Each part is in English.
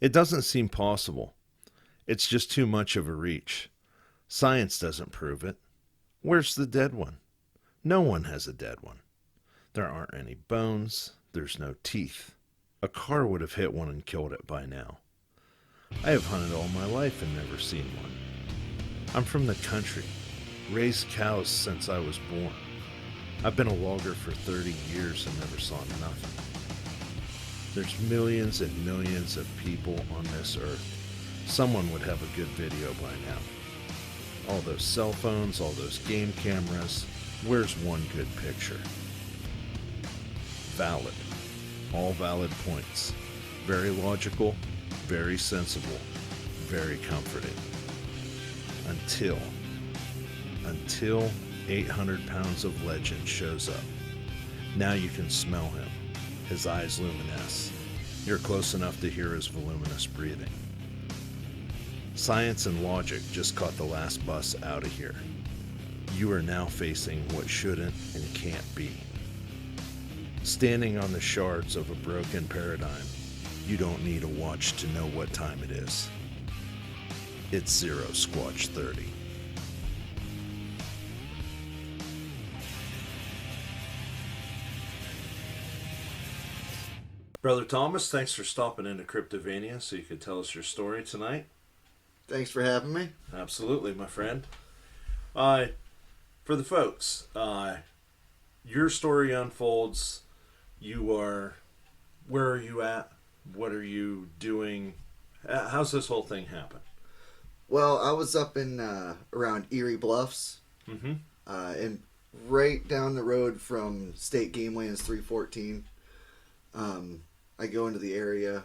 It doesn't seem possible. It's just too much of a reach. Science doesn't prove it. Where's the dead one? No one has a dead one. There aren't any bones. There's no teeth. A car would have hit one and killed it by now. I have hunted all my life and never seen one. I'm from the country, raised cows since I was born. I've been a logger for 30 years and never saw nothing. There's millions and millions of people on this earth. Someone would have a good video by now. All those cell phones, all those game cameras, where's one good picture? Valid. All valid points. Very logical, very sensible, very comforting. Until 800 pounds of legend shows up. Now you can smell him. His eyes luminesce. You're close enough to hear his voluminous breathing. Science and logic just caught the last bus out of here. You are now facing what shouldn't and can't be. Standing on the shards of a broken paradigm, you don't need a watch to know what time it is. It's 0 Squatch 30. Brother Thomas, thanks for stopping into Cryptovania so you could tell us your story tonight. Thanks for having me. Absolutely, my friend. For the folks, your story unfolds. Where are you at? What are you doing? How's this whole thing happen? Well, I was up in around Erie Bluffs, and right down the road from State Game Lands 314. I go into the area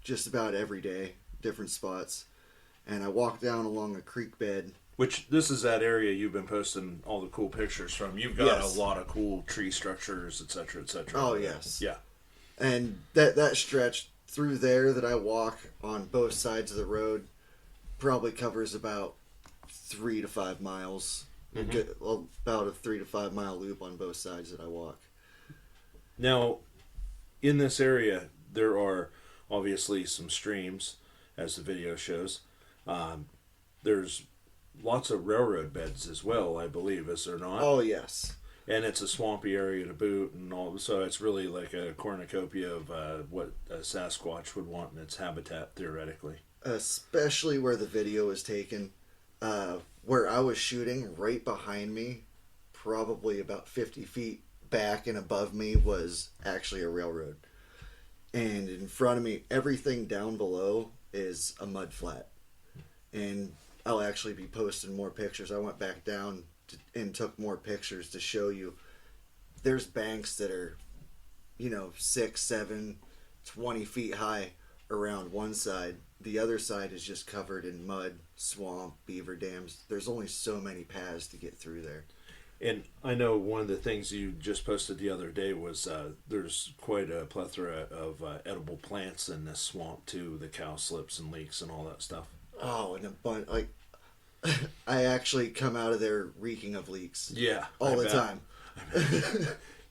just about every day, different spots, and I walk down along a creek bed. Which, this is that area you've been posting all the cool pictures from. You've got a lot of cool tree structures, etc., etc. Oh, yes. Yeah. And that stretch through there that I walk on both sides of the road probably covers about 3 to 5 miles. Get about a 3 to 5 mile loop on both sides that I walk. Now, in this area, there are obviously some streams, as the video shows. There's lots of railroad beds as well, I believe, is there not? Oh, yes. And it's a swampy area to boot, and all, so it's really like a cornucopia of what a Sasquatch would want in its habitat, theoretically. Especially where the video is taken. Where I was shooting, right behind me, probably about 50 feet back and above me, was actually a railroad. And in front of me, everything down below is a mud flat. And I'll actually be posting more pictures. I went back down and took more pictures to show you. There's banks that are, 6, 7, 20 feet high around one side. The other side is just covered in mud, swamp, beaver dams. There's only so many paths to get through there. And I know one of the things you just posted the other day was there's quite a plethora of edible plants in this swamp too. The cow slips and leaks and all that stuff. Oh, and a bunch, like, I actually come out of there reeking of leeks. Yeah. All the time.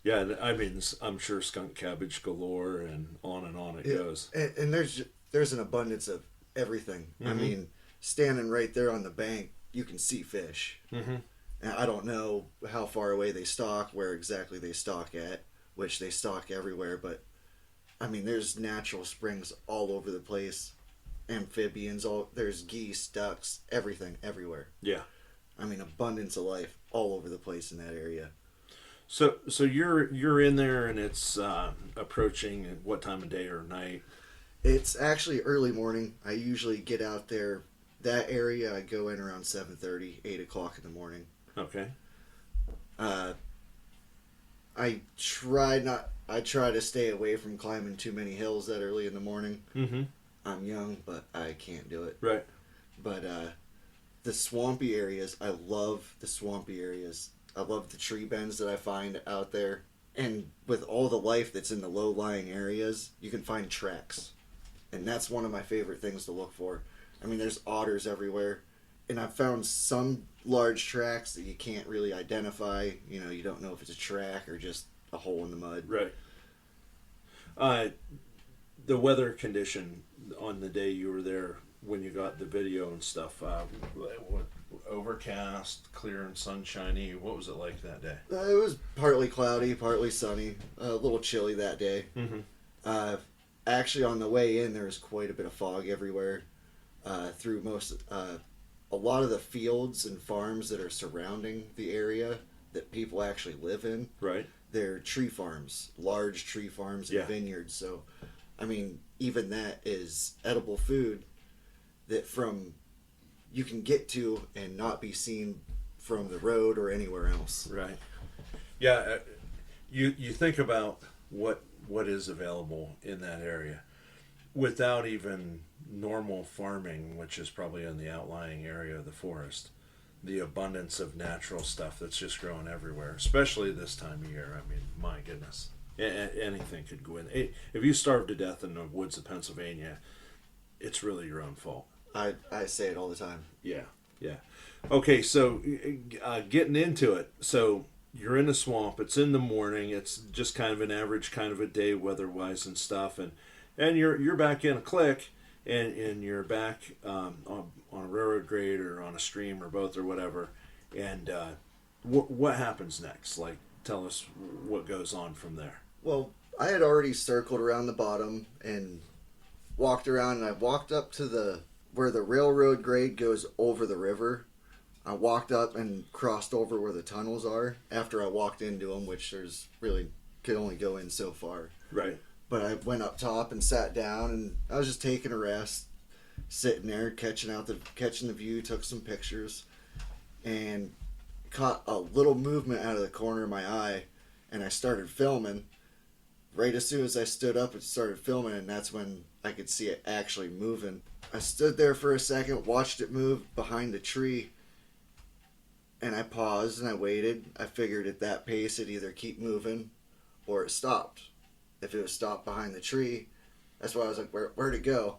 Yeah, I mean, I'm sure skunk cabbage galore and on it goes. And there's an abundance of everything. I mean, standing right there on the bank, you can see fish. And I don't know how far away they stalk, where exactly they stalk at, which they stalk everywhere, but I mean, there's natural springs all over the place. Amphibians, there's geese, ducks, everything, everywhere. Yeah. I mean, abundance of life all over the place in that area. So you're in there, and it's approaching what time of day or night? It's actually early morning. I usually get out there. That area, I go in around 7:30, 8 o'clock in the morning. Okay. I try to stay away from climbing too many hills that early in the morning. I'm young, but I can't do it. Right. But the swampy areas, I love the swampy areas. I love the tree bends that I find out there. And with all the life that's in the low-lying areas, you can find tracks. And that's one of my favorite things to look for. I mean, there's otters everywhere. And I've found some large tracks that you can't really identify. You don't know if it's a track or just a hole in the mud. Right. The weather condition on the day you were there when you got the video and stuff? What, overcast, clear and sunshiny. What was it like that day? It was partly cloudy, partly sunny. A little chilly that day. Mm-hmm. Uh, Actually, on the way in, there was quite a bit of fog everywhere. Through a lot of the fields and farms that are surrounding the area that people actually live in. Right. They're tree farms, large tree farms and vineyards. So, I mean, even that is edible food that you can get to and not be seen from the road or anywhere else. Right. Yeah. You think about what is available in that area without even normal farming, which is probably in the outlying area of the forest. The abundance of natural stuff that's just growing everywhere, especially this time of year. I mean, my goodness, anything could go in. If you starve to death in the woods of Pennsylvania, it's really your own fault. I say it all the time. Yeah, yeah. Okay, so getting into it. So you're in the swamp. It's in the morning. It's just kind of an average kind of a day weather-wise and stuff, and you're back in a click, and you're back on a railroad grade or on a stream or both or whatever. And what happens next? Like, tell us what goes on from there. Well, I had already circled around the bottom and walked around, and I walked up to where the railroad grade goes over the river. I walked up and crossed over where the tunnels are after I walked into them, which there's really could only go in so far. Right. But I went up top and sat down, and I was just taking a rest, sitting there, catching the view, took some pictures, and caught a little movement out of the corner of my eye, and I started filming. Right as soon as I stood up and started filming, and that's when I could see it actually moving. I stood there for a second, watched it move behind the tree, and I paused and I waited. I figured at that pace it'd either keep moving or it stopped. If it was stopped behind the tree, that's why I was like, where'd it go?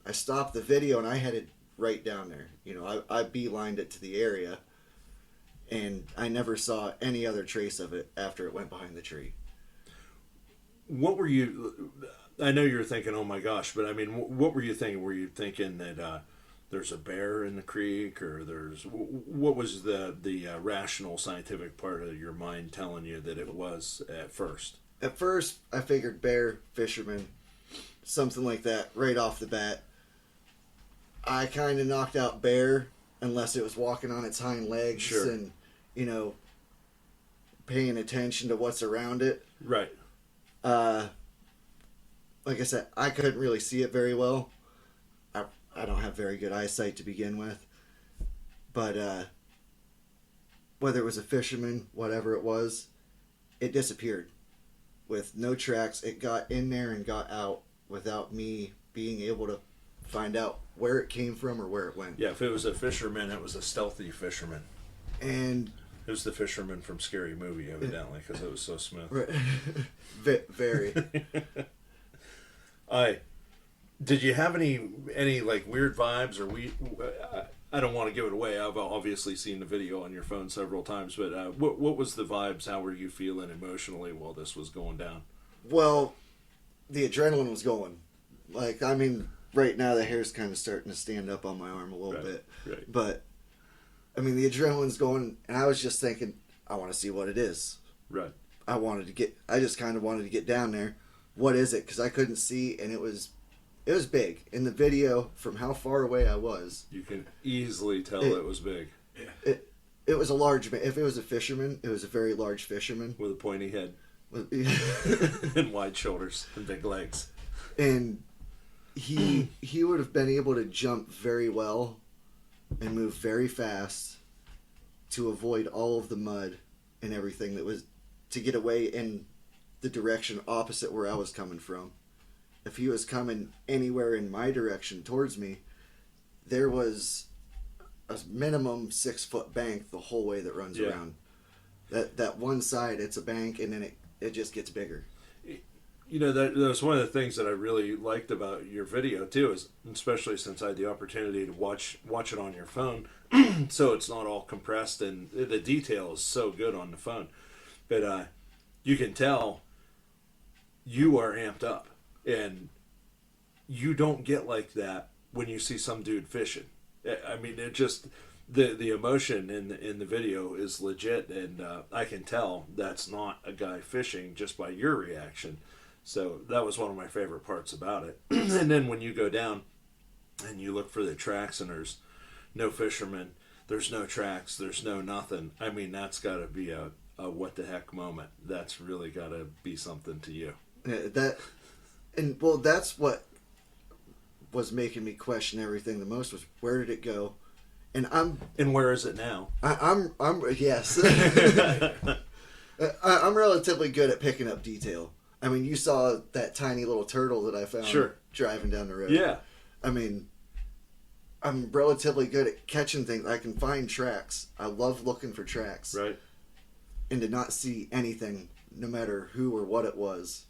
I stopped the video and I headed right down there. You know, I beelined it to the area, and I never saw any other trace of it after it went behind the tree. What were you? I know you were thinking, "Oh my gosh," but I mean, what were you thinking? Were you thinking that there's a bear in the creek, or what was the rational, scientific part of your mind telling you that it was at first? At first, I figured bear, fisherman, something like that, right off the bat. I kind of knocked out bear unless it was walking on its hind legs. Sure. And, paying attention to what's around it. Right. Like I said, I couldn't really see it very well. I don't have very good eyesight to begin with. But whether it was a fisherman, whatever it was, it disappeared. With no tracks, it got in there and got out without me being able to find out where it came from or where it went. Yeah, if it was a fisherman, it was a stealthy fisherman. And it was the fisherman from Scary Movie, evidently, because it was so smooth. Right. Very. Did you have any like weird vibes, or I don't want to give it away. I've obviously seen the video on your phone several times, but what was the vibes? How were you feeling emotionally while this was going down? Well, the adrenaline was going. Like, I mean, right now the hair's kind of starting to stand up on my arm a little bit. Right. But, I mean, the adrenaline's going, and I was just thinking, I want to see what it is. Right. I just kind of wanted to get down there. What is it? Because I couldn't see, and it was big. In the video, from how far away I was, you can easily tell it was big. It was a large man. If it was a fisherman, it was a very large fisherman. With a pointy head. And wide shoulders and big legs. And he would have been able to jump very well and move very fast to avoid all of the mud and everything that was to get away in the direction opposite where I was coming from. If he was coming anywhere in my direction towards me, there was a minimum 6-foot bank the whole way that runs around. That one side, it's a bank, and then it just gets bigger. You know, that was one of the things that I really liked about your video too, is especially since I had the opportunity to watch it on your phone, so it's not all compressed, and the detail is so good on the phone. But you can tell you are amped up, and you don't get like that when you see some dude fishing. I mean, it just the emotion in the video is legit, and I can tell that's not a guy fishing just by your reaction. So that was one of my favorite parts about it. And then when you go down and you look for the tracks, and there's no fishermen, there's no tracks, there's no nothing. I mean, that's got to be a what the heck moment. That's really got to be something to you. That's what was making me question everything the most was where did it go, And where is it now? I'm yes. I'm relatively good at picking up detail. I mean, you saw that tiny little turtle that I found driving down the road. Yeah. I mean, I'm relatively good at catching things. I can find tracks. I love looking for tracks. Right. And to not see anything, no matter who or what it was,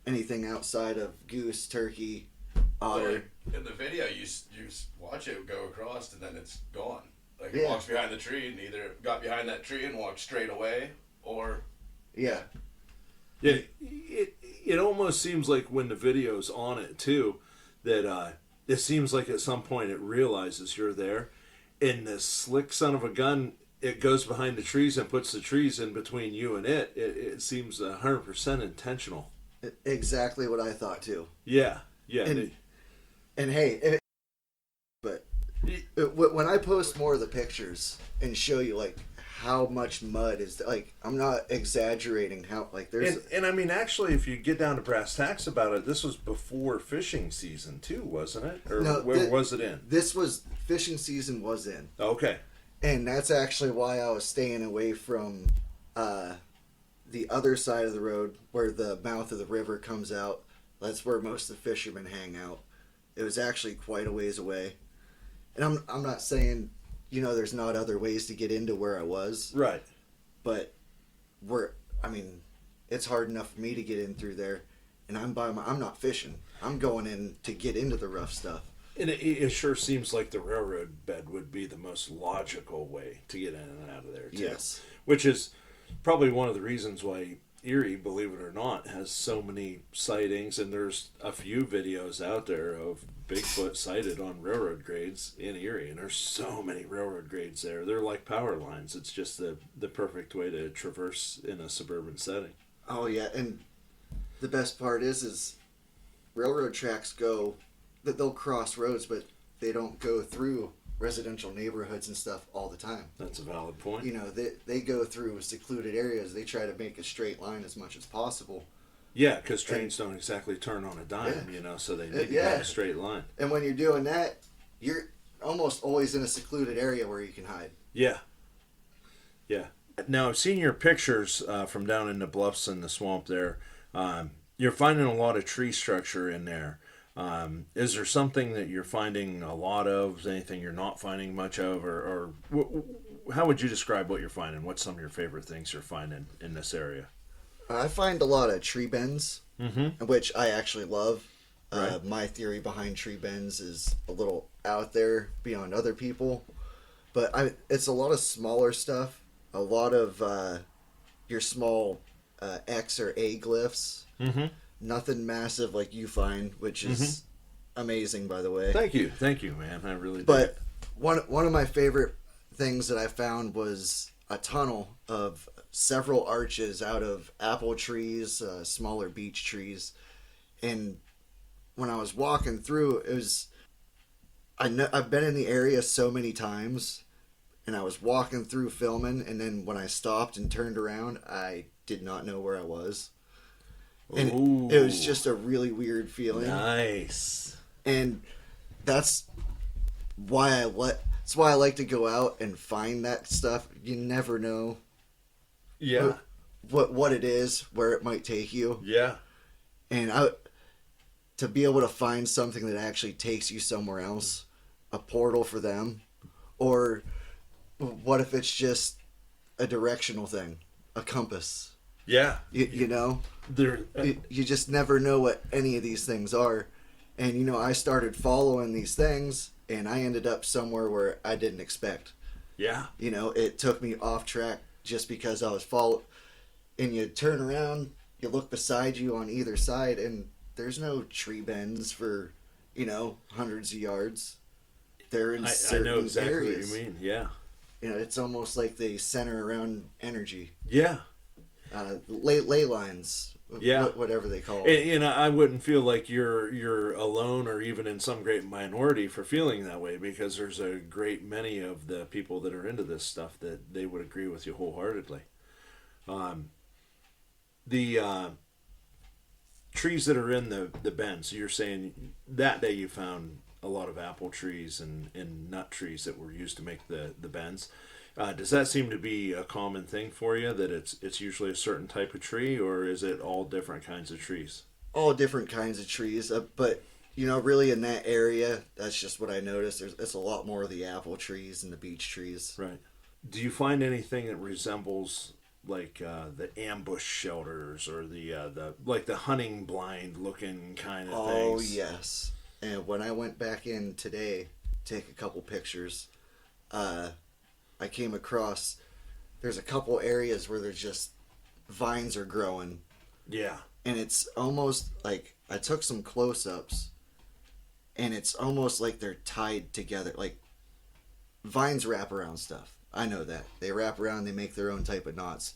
anything outside of goose, turkey, otter. Well, in the video, you watch it go across and then it's gone. Like Yeah. it walks behind the tree and either got behind that tree and walked straight away, or Yeah. Yeah, it almost seems like when the video's on it too, that it seems like at some point it realizes you're there, and this slick son of a gun, it goes behind the trees and puts the trees in between you and it. It seems 100% intentional. Exactly what I thought too. Yeah, yeah. And hey, but when I post more of the pictures and show you like how much mud is, like, I'm not exaggerating how, like, there's and I mean, actually, if you get down to brass tacks about it, this was before fishing season too, wasn't it? Or No, where was it in? This was fishing season was in. Okay. And that's actually why I was staying away from the other side of the road where the mouth of the river comes out. That's where most of the fishermen hang out. It was actually quite a ways away. And I'm not saying, there's not other ways to get into where I was. Right. But it's hard enough for me to get in through there. And I'm not fishing. I'm going in to get into the rough stuff. And it sure seems like the railroad bed would be the most logical way to get in and out of there, too. Yes. Which is probably one of the reasons why Erie, believe it or not, has so many sightings, and there's a few videos out there of Bigfoot sighted on railroad grades in Erie, and there's so many railroad grades there. They're like power lines. It's just the perfect way to traverse in a suburban setting. Oh, yeah, and the best part is railroad tracks that they'll cross roads, but they don't go through residential neighborhoods and stuff all the time. That's a valid point. They go through secluded areas. They try to make a straight line as much as possible. Yeah, because trains don't exactly turn on a dime, so they need to have a straight line. And when you're doing that, you're almost always in a secluded area where you can hide. Yeah. Yeah. Now, I've seen your pictures from down in the bluffs and the swamp there. You're finding a lot of tree structure in there. Is there something that you're finding a lot of? Is anything you're not finding much of? Or how would you describe what you're finding? What's some of your favorite things you're finding in this area? I find a lot of tree bends, which I actually love. Right. My theory behind tree bends is a little out there beyond other people. But it's a lot of smaller stuff. A lot of your small X or A glyphs. Mm-hmm. Nothing massive like you find, which is amazing, by the way. Thank you, man. I really do. But one of my favorite things that I found was a tunnel of several arches out of apple trees, smaller beech trees, and when I was walking through, it was I've been in the area so many times, and I was walking through filming, and then when I stopped and turned around, I did not know where I was. And it was just a really weird feeling. Nice. And that's why I like to go out and find that stuff. You never know. Yeah. What it is, where it might take you. Yeah. And to be able to find something that actually takes you somewhere else, a portal for them, or what if it's just a directional thing, a compass. Yeah. You know? You just never know what any of these things are. And, I started following these things, and I ended up somewhere where I didn't expect. Yeah. It took me off track just because I was following. And you turn around, you look beside you on either side, and there's no tree bends for hundreds of yards. They're in I know certain exactly areas. what you mean. Yeah. It's almost like they center around energy. Yeah. Ley lines. Yeah. Whatever they call And, it. I wouldn't feel like you're alone or even in some great minority for feeling that way, because there's a great many of the people that are into this stuff that they would agree with you wholeheartedly. The trees that are in the bend, so you're saying that day you found a lot of apple trees and nut trees that were used to make the bends. Does that seem to be a common thing for you, that it's usually a certain type of tree, or is it all different kinds of trees? All different kinds of trees, but really in that area, that's just what I noticed. It's a lot more of the apple trees and the beech trees. Right. Do you find anything that resembles like the ambush shelters or the like the hunting blind looking kind of Oh things? yes. And when I went back in today, take a couple pictures, I came across there's a couple areas where there's just vines are growing, Yeah. and it's almost like I took some close-ups, and it's almost like they're tied together. Like vines wrap around stuff. I know that they wrap around. They make their own type of knots.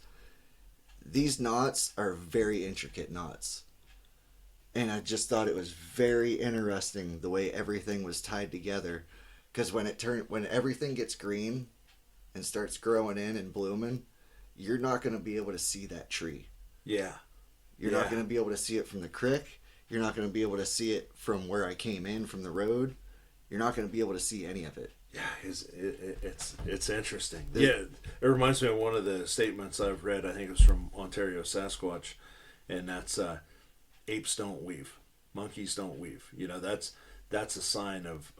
These knots are very intricate knots, and I just thought it was very interesting the way everything was tied together. Because when everything gets green and starts growing in and blooming, you're not going to be able to see that tree. Yeah. You're not going to be able to see it from the creek. You're not going to be able to see it from where I came in from the road. You're not going to be able to see any of it. Yeah, it's interesting. Yeah, it reminds me of one of the statements I've read. I think it was from Ontario Sasquatch, and that's apes don't weave, monkeys don't weave. That's a sign of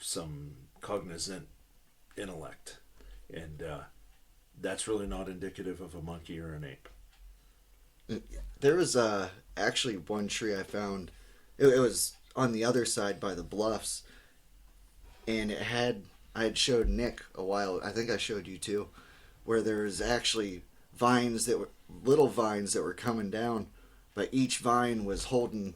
some cognizant intellect, and that's really not indicative of a monkey or an ape. There was actually one tree I found. It was on the other side by the bluffs, and I had showed Nick a while. I think I showed you too, where there was actually little vines that were coming down, but each vine was holding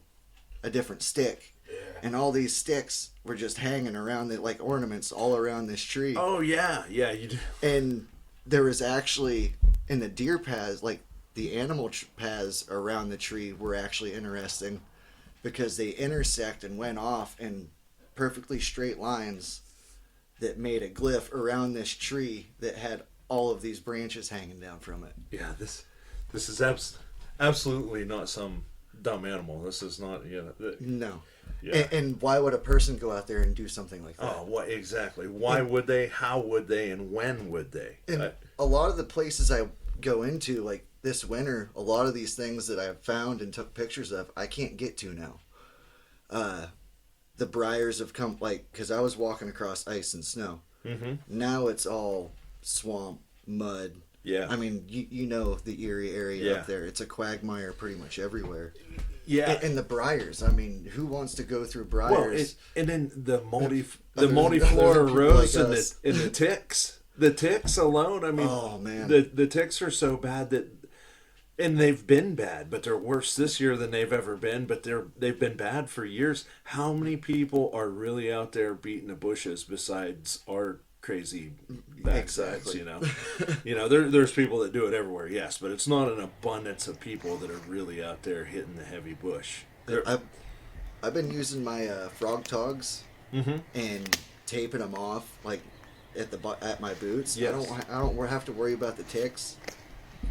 a different stick, and all these sticks were just hanging around it like ornaments all around this tree. Oh yeah, you do. And there was actually in the deer paths, like the animal paths around the tree were actually interesting because they intersect and went off in perfectly straight lines that made a glyph around this tree that had all of these branches hanging down from it. Yeah, this is absolutely not some dumb animal. This is not No. Yeah. And why would a person go out there and do something like that? Oh, what exactly? Why would they? How would they? And when would they? And a lot of the places I go into, like this winter, a lot of these things that I've found and took pictures of, I can't get to now. The briars have come, like, because I was walking across ice and snow. Mm-hmm. Now it's all swamp, mud. Yeah. I mean, you know the Erie area Yeah. up there. It's a quagmire pretty much everywhere. Yeah. And the briars. I mean, who wants to go through Well, briars? and then the Other multiflora than people rose like and us. the ticks. The ticks alone. I mean, Oh, man. the ticks are so bad that, and they've been bad, but they're worse this year than they've ever been. But they've been bad for years. How many people are really out there beating the bushes besides our crazy backsides? Exactly. There's people that do it everywhere, yes, but it's not an abundance of people that are really out there hitting the heavy bush. I've been using my frog togs Mm-hmm. and taping them off like at my boots. Yes. I don't have to worry about the ticks.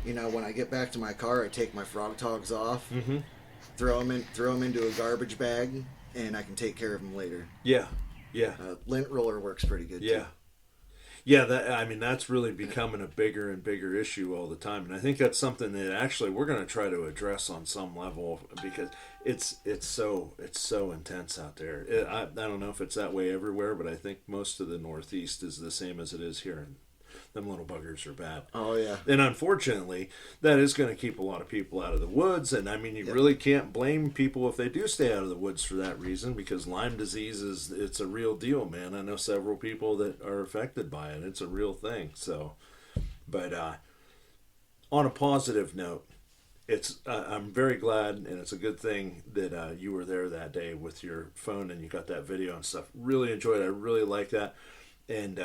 When I get back to my car, I take my frog togs off, Mm-hmm. throw them into a garbage bag, and I can take care of them later. Yeah. Lint roller works pretty good Yeah. too. Yeah, that's really becoming a bigger and bigger issue all the time, and I think that's something that actually we're going to try to address on some level because it's so intense out there. I don't know if it's that way everywhere, but I think most of the Northeast is the same as it is here, and them little buggers are bad. Oh yeah. And unfortunately, that is going to keep a lot of people out of the woods. And I mean, you really can't blame people if they do stay out of the woods for that reason, because Lyme disease it's a real deal, man. I know several people that are affected by it. It's a real thing. So, but on a positive note, I'm very glad, and it's a good thing that you were there that day with your phone and you got that video and stuff. Really enjoyed it. I really like that, and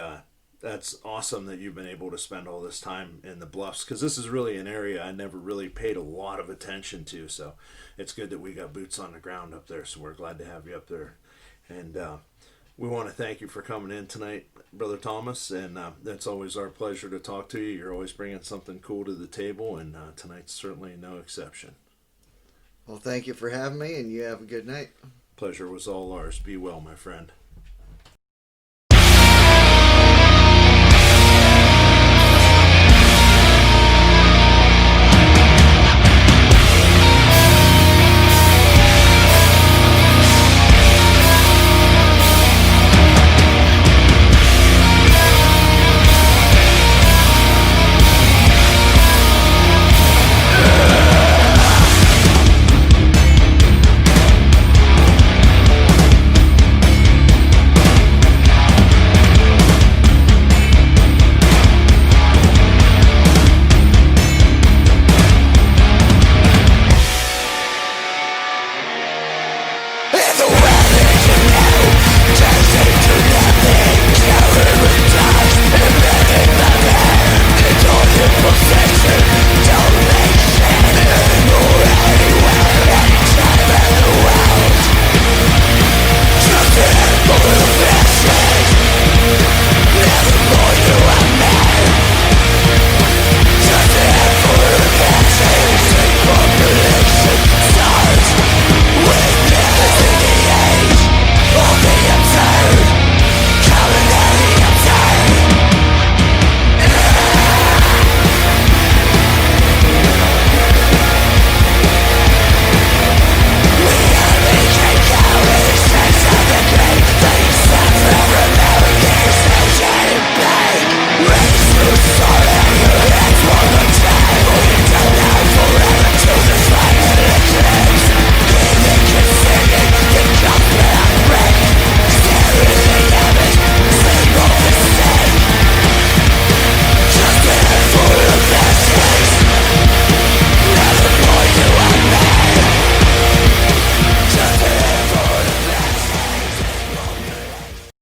that's awesome that you've been able to spend all this time in the Bluffs, because this is really an area I never really paid a lot of attention to. So it's good that we got boots on the ground up there. So we're glad to have you up there, and we want to thank you for coming in tonight, Brother Thomas, and it's always our pleasure to talk to you. You're always bringing something cool to the table, and tonight's certainly no exception. Well, thank you for having me, and you have a good night. Pleasure was all ours. Be well, my friend.